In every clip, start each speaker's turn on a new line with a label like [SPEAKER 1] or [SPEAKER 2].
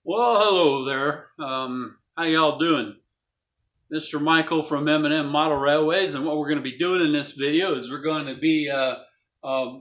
[SPEAKER 1] Well, hello there. How y'all doing? Mr. Michael from M&M Model Railways, and what we're going to be doing in this video is we're going to be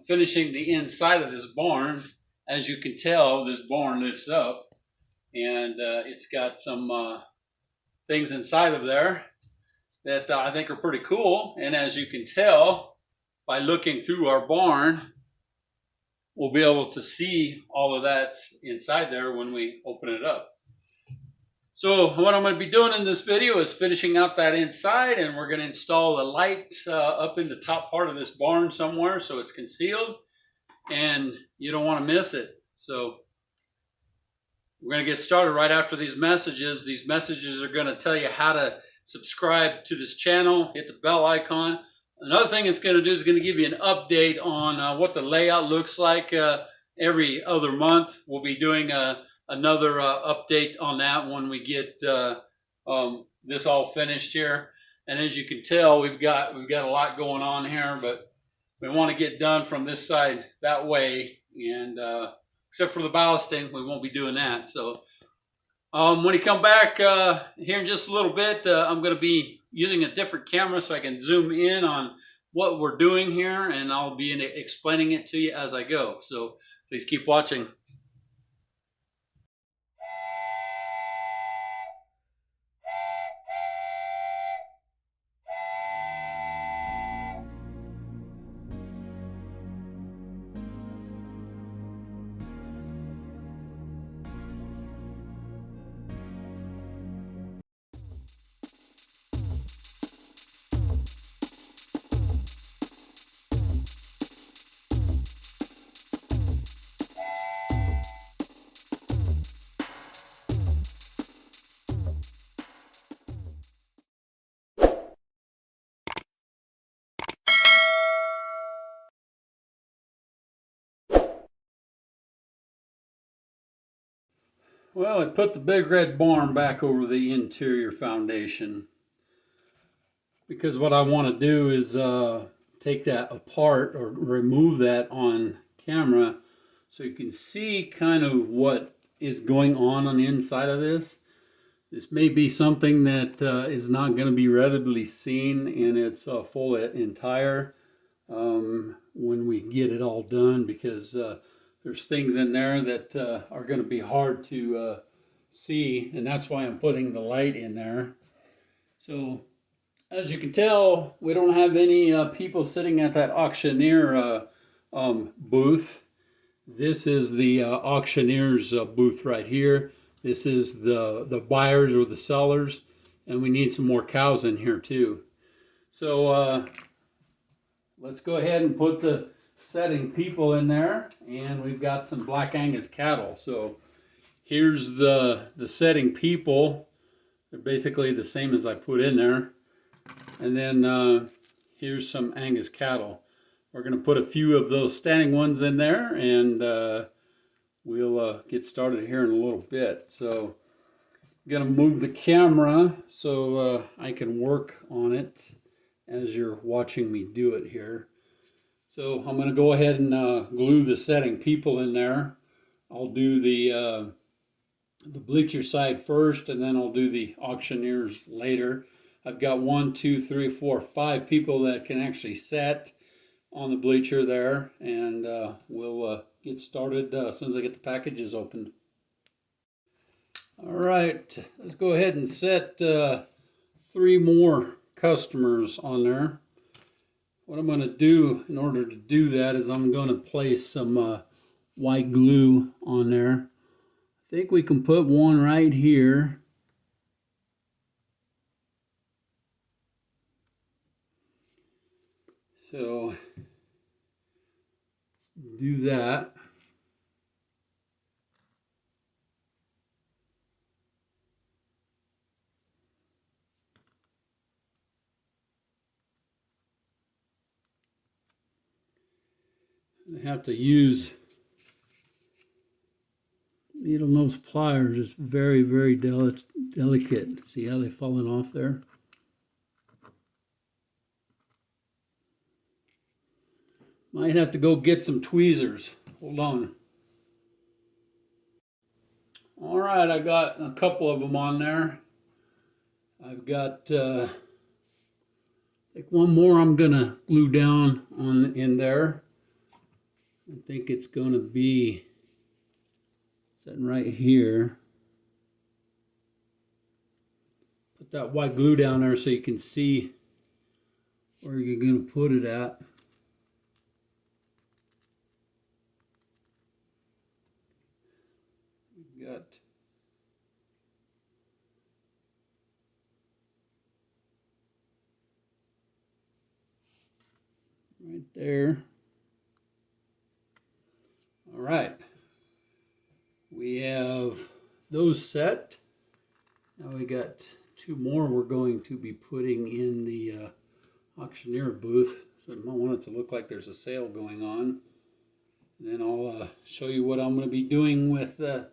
[SPEAKER 1] finishing the inside of this barn. As you can tell, this barn lifts up, and it's got some things inside of there that I think are pretty cool. And as you can tell by looking through our barn, we'll be able to see all of that inside there when we open it up. So what I'm going to be doing in this video is finishing out that inside, and we're going to install a light up in the top part of this barn somewhere so it's concealed and you don't want to miss it. So we're going to get started right after these messages. These messages are going to tell you how to subscribe to this channel, hit the bell icon. Another thing it's going to do is going to give you an update on what the layout looks like every other month. We'll be doing another update on that when we get this all finished here. And as you can tell, we've got a lot going on here, but we want to get done from this side that way. And except for the ballasting, we won't be doing that. So when you come back here in just a little bit, I'm going to be using a different camera so I can zoom in on what we're doing here, and I'll be explaining it to you as I go. So please keep watching. Well, I put the big red barn back over the interior foundation because what I want to do is take that apart or remove that on camera so you can see kind of what is going on the inside of this. This may be something that is not going to be readily seen in its full entire when we get it all done, because there's things in there that are going to be hard to see, and that's why I'm putting the light in there. So as you can tell, we don't have any people sitting at that auctioneer booth. This is the auctioneer's booth right here. This is the buyers or the sellers, and we need some more cows in here too. So let's go ahead and put the setting people in there, and we've got some Black Angus cattle. So here's the setting people. They're basically the same as I put in there. And then here's some Angus cattle. We're going to put a few of those standing ones in there, and we'll get started here in a little bit. So I'm going to move the camera so I can work on it as you're watching me do it here. So I'm going to go ahead and glue the setting people in there. I'll do the bleacher side first, and then I'll do the auctioneers later. I've got 1, 2, 3, 4, 5 people that can actually set on the bleacher there, and we'll get started as soon as I get the packages opened. All right, let's go ahead and set 3 more customers on there. What I'm going to do in order to do that is I'm going to place some white glue on there. I think we can put one right here. So do that. I have to use needle nose pliers. It's very, very delicate. See how they're falling off there? Might have to go get some tweezers. Hold on. All right, I got a couple of them on there. I've got like one more I'm gonna glue down on in there. I think it's gonna be sitting right here. Put that white glue down there so you can see where you're gonna put it at. We've got right there. All right. We have those set. Now we got two more we're going to be putting in the auctioneer booth. So I want it to look like there's a sale going on. And then I'll show you what I'm going to be doing with a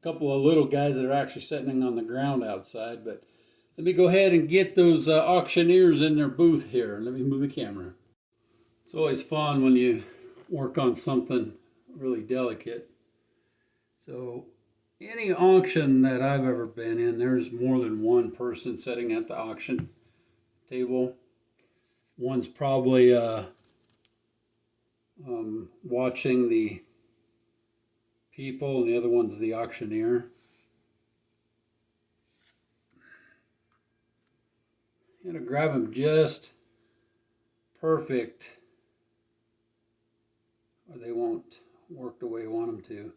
[SPEAKER 1] couple of little guys that are actually sitting on the ground outside. But let me go ahead and get those auctioneers in their booth here. Let me move the camera. It's always fun when you work on something really delicate. So any auction that I've ever been in, there's more than one person sitting at the auction table. One's probably watching the people, and the other one's the auctioneer. You gotta grab them just perfect, or they won't work the way you want them to.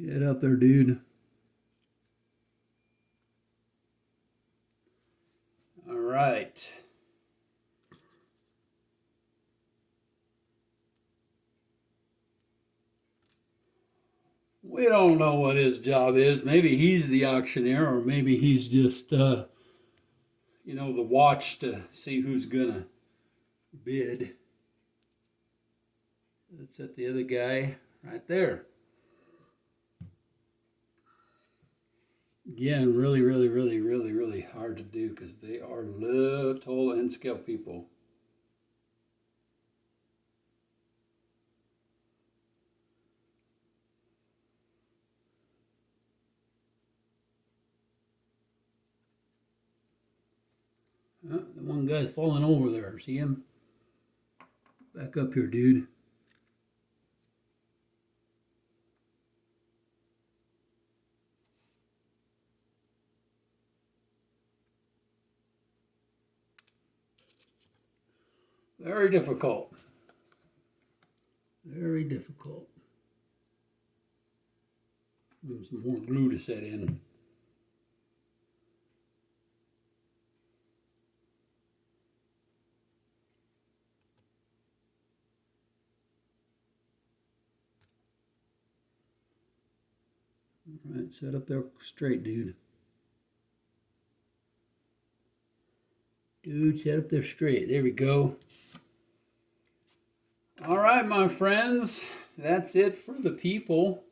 [SPEAKER 1] Get up there, dude. All right. We don't know what his job is. Maybe he's the auctioneer, or maybe he's just, the watch to see who's gonna bid. That's at the other guy right there. Again, really hard to do because they are little and scale people. The one guy's falling over there. See him? Back up here, dude. Very difficult. Very difficult. Need some more glue to set in. All right, set up there straight, dude. Dude, set up there straight. There we go. All right, my friends, that's it for the people.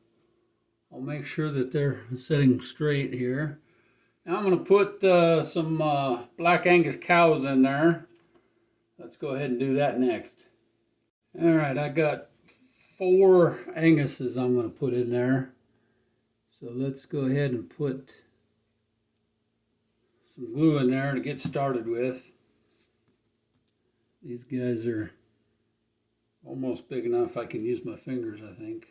[SPEAKER 1] I'll make sure that they're sitting straight here. Now I'm going to put some Black Angus cows in there. Let's go ahead and do that next. All right, I got 4 Anguses I'm going to put in there. So let's go ahead and put some glue in there to get started with. These guys are almost big enough I can use my fingers, I think.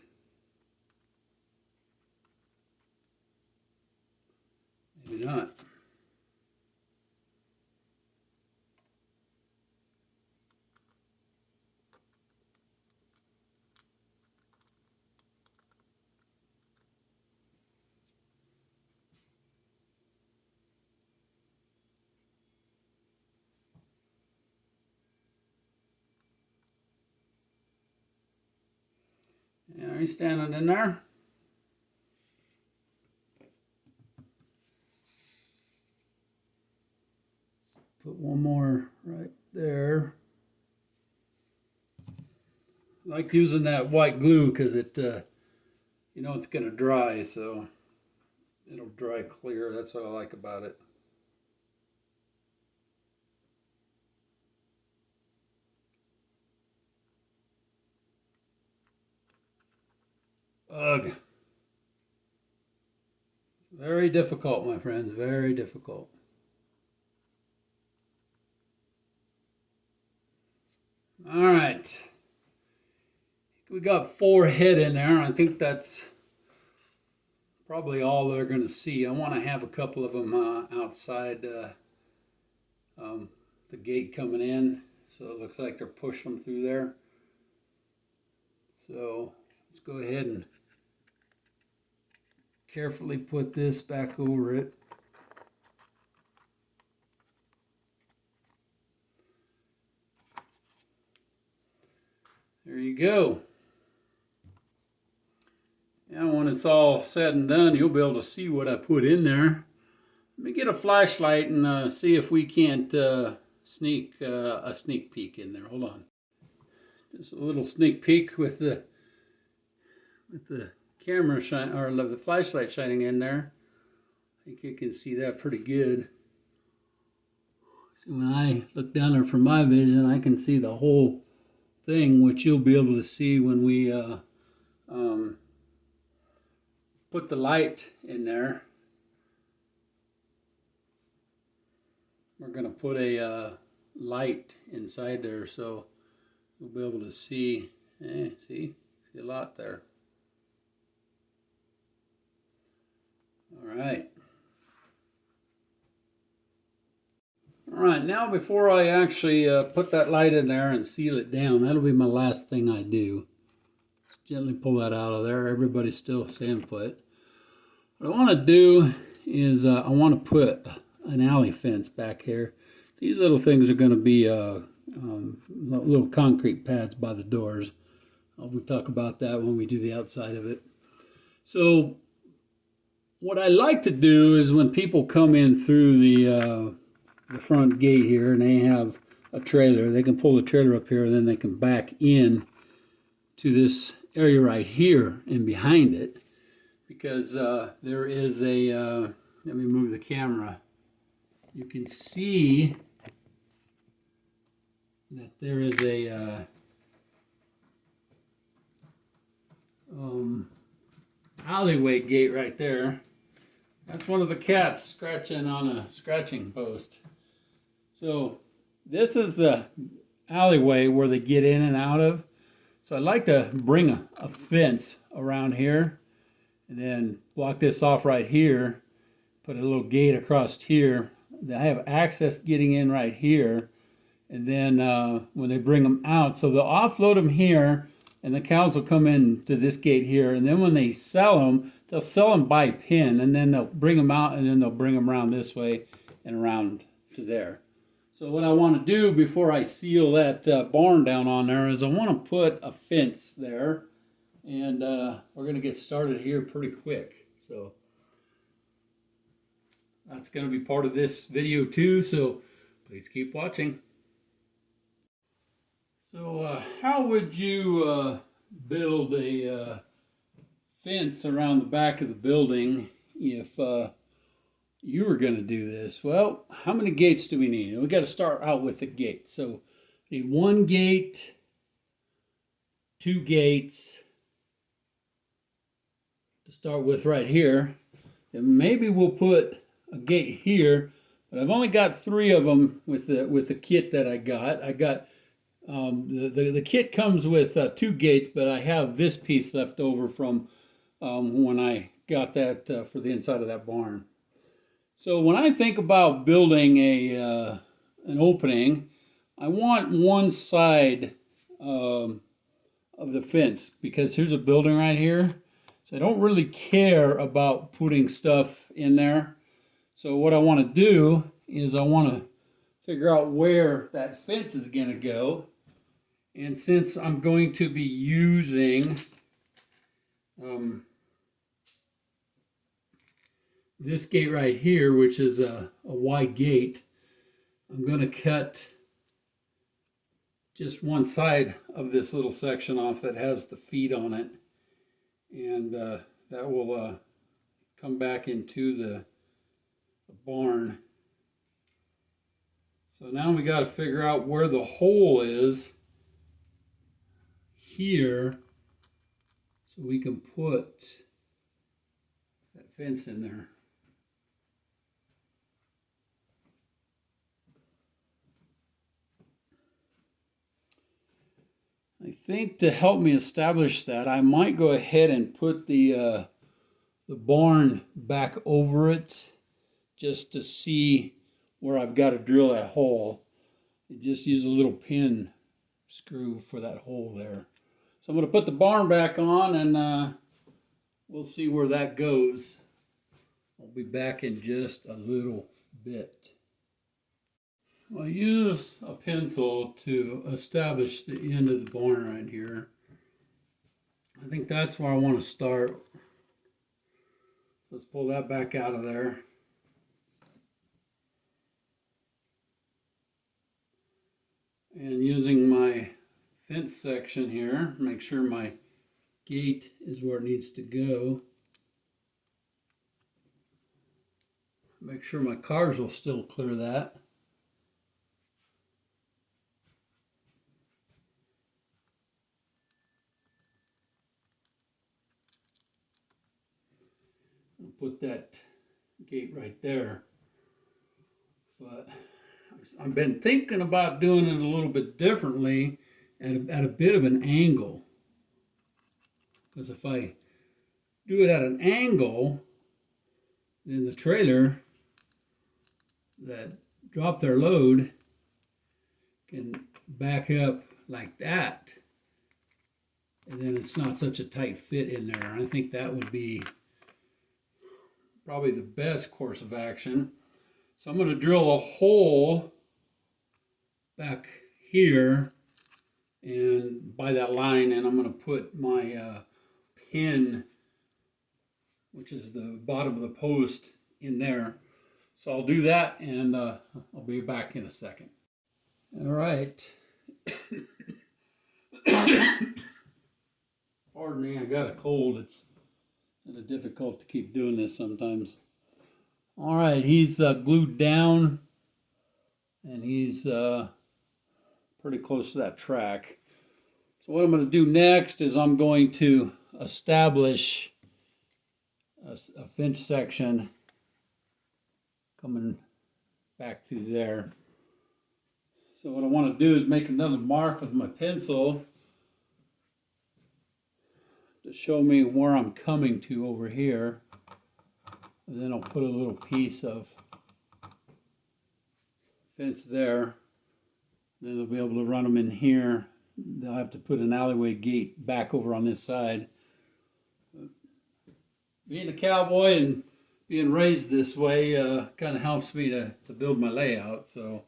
[SPEAKER 1] Maybe not. Yeah, are you standing in there? Let's put one more right there. I like using that white glue because it you know it's going to dry, so it'll dry clear. That's what I like about it. Ugh. Very difficult, my friends, very difficult. All right. We got 4 head in there. I think that's probably all they're going to see. I want to have a couple of them outside the gate coming in. So it looks like they're pushing them through there. So let's go ahead and carefully put this back over it. There you go. And when it's all said and done, you'll be able to see what I put in there. Let me get a flashlight and see if we can't sneak a sneak peek in there. Hold on. Just a little sneak peek with the camera shine, or the flashlight shining in there. I think you can see that pretty good. So when I look down there from my vision, I can see the whole thing, which you'll be able to see when we put the light in there. We're going to put a light inside there, so you'll be able to see. See a lot there. All right. All right, now before I actually put that light in there and seal it down, that'll be my last thing I do. Just gently pull that out of there. Everybody's still staying put. What I want to do is I want to put an alley fence back here. These little things are going to be little concrete pads by the doors. We'll talk about that when we do the outside of it. So what I like to do is when people come in through the front gate here and they have a trailer, they can pull the trailer up here and then they can back in to this area right here and behind it, because there is a let me move the camera. You can see that there is a alleyway gate right there. That's one of the cats scratching on a scratching post. So this is the alleyway where they get in and out of. So I'd like to bring a fence around here and then block this off right here. Put a little gate across here. I have access getting in right here. And then when they bring them out, so they'll offload them here and the cows will come in to this gate here. And then when they sell them, they'll sell them by pin, and then they'll bring them out, and then they'll bring them around this way and around to there. So what I want to do before I seal that barn down on there is I want to put a fence there, and we're going to get started here pretty quick. So that's going to be part of this video too, so please keep watching. So how would you build a fence around the back of the building if you were going to do this? Well, how many gates do we need? We got to start out with the gate. So we need 1 gate, 2 gates to start with right here. And maybe we'll put a gate here, but I've only got 3 of them with the kit that I got. The kit comes with 2 gates, but I have this piece left over from when I got that for the inside of that barn. So when I think about building an opening, I want one side of the fence, because here's a building right here. So I don't really care about putting stuff in there. So what I want to do is I want to figure out where that fence is going to go. And since I'm going to be using this gate right here, which is a wide gate, I'm going to cut just one side of this little section off that has the feet on it. and that will come back into the barn. So now we got to figure out where the hole is here so we can put that fence in there. I think to help me establish that, I might go ahead and put the barn back over it just to see where I've got to drill that hole. You just use a little pin screw for that hole there. So I'm going to put the barn back on, and we'll see where that goes. I'll be back in just a little bit. I use a pencil to establish the end of the barn right here. I think that's where I want to start. Let's pull that back out of there. And using my fence section here, make sure my gate is where it needs to go. Make sure my cars will still clear that. I'll put that gate right there. But I've been thinking about doing it a little bit differently at a bit of an angle. Because if I do it at an angle, then the trailer that dropped their load can back up like that. And then it's not such a tight fit in there. I think that would be probably the best course of action. So I'm going to drill a hole back here and by that line, and I'm going to put my pin, which is the bottom of the post, in there. So I'll do that, and I'll be back in a second. All right. Pardon me, I got a cold. It's kind of difficult to keep doing this sometimes. All right, he's glued down, and he's pretty close to that track. So what I'm going to do next is I'm going to establish a fence section coming back through there. So what I want to do is make another mark with my pencil to show me where I'm coming to over here. And then I'll put a little piece of fence there. Then they'll be able to run them in here. They'll have to put an alleyway gate back over on this side. Being a cowboy and being raised this way kind of helps me to build my layout. So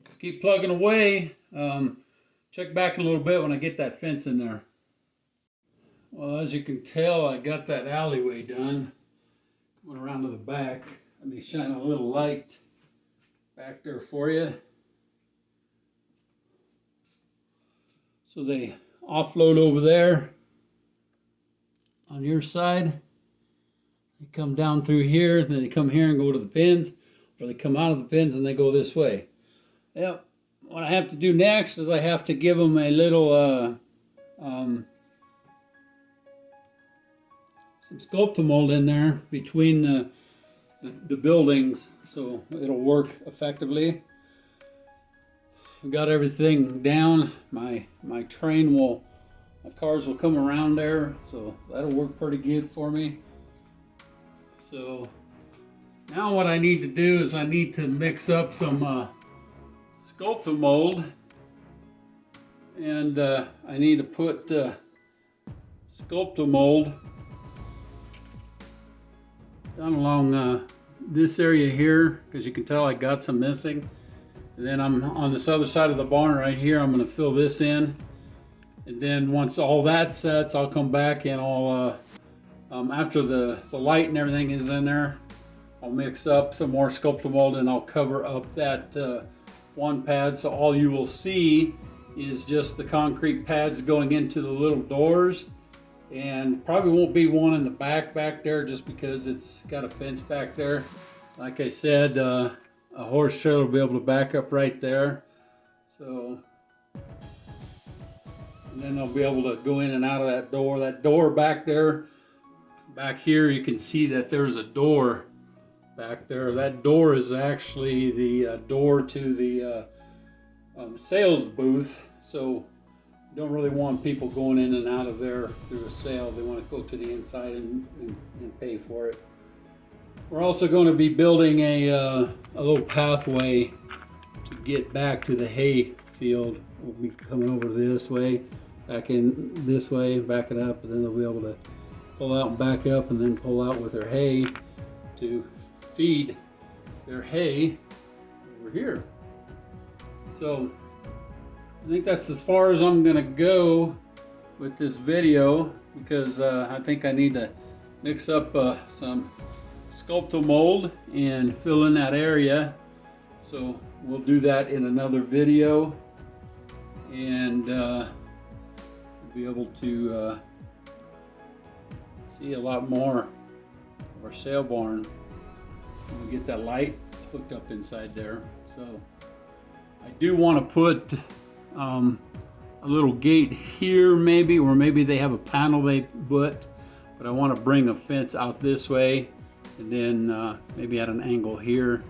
[SPEAKER 1] let's keep plugging away. Check back a little bit when I get that fence in there. Well, as you can tell, I got that alleyway done. Coming around to the back. Let me shine a little light back there for you. So they offload over there on your side. They come down through here, and then they come here and go to the pins, or they come out of the pins and they go this way. Yep. What I have to do next is I have to give them a little some sculpting mold in there between the buildings, so it'll work effectively. I've got everything down. My cars will come around there, so that'll work pretty good for me. So now what I need to do is I need to mix up some sculpting mold, and I need to put sculpting mold down along this area here, because you can tell I got some missing. And then I'm on this other side of the barn right here. I'm going to fill this in, and then once all that sets, I'll come back and I'll after the light and everything is in there, I'll mix up some more sculpting mold and I'll cover up that one pad. So all you will see is just the concrete pads going into the little doors, and probably won't be one in the back there just because it's got a fence back there. Like I said, a horse trailer will be able to back up right there. So, and then they'll be able to go in and out of that door. That door back there, back here, you can see that there's a door back there. That door is actually the door to the sales booth. So don't really want people going in and out of there through a sale. They want to go to the inside and pay for it. We're also going to be building a little pathway to get back to the hay field. We'll be coming over this way, back in this way, back it up, and then they'll be able to pull out and back up and then pull out with their hay to feed their hay over here. So I think that's as far as I'm gonna go with this video, because I think I need to mix up some sculpto mold and fill in that area. So we'll do that in another video, and be able to see a lot more of our sale barn when we get that light hooked up inside there. So I do want to put a little gate here, maybe, or maybe they have a panel they put, but I want to bring a fence out this way, and then maybe at an angle here.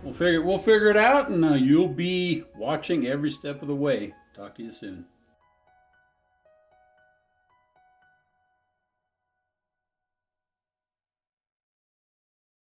[SPEAKER 1] We'll figure it out, and you'll be watching every step of the way. Talk to you soon.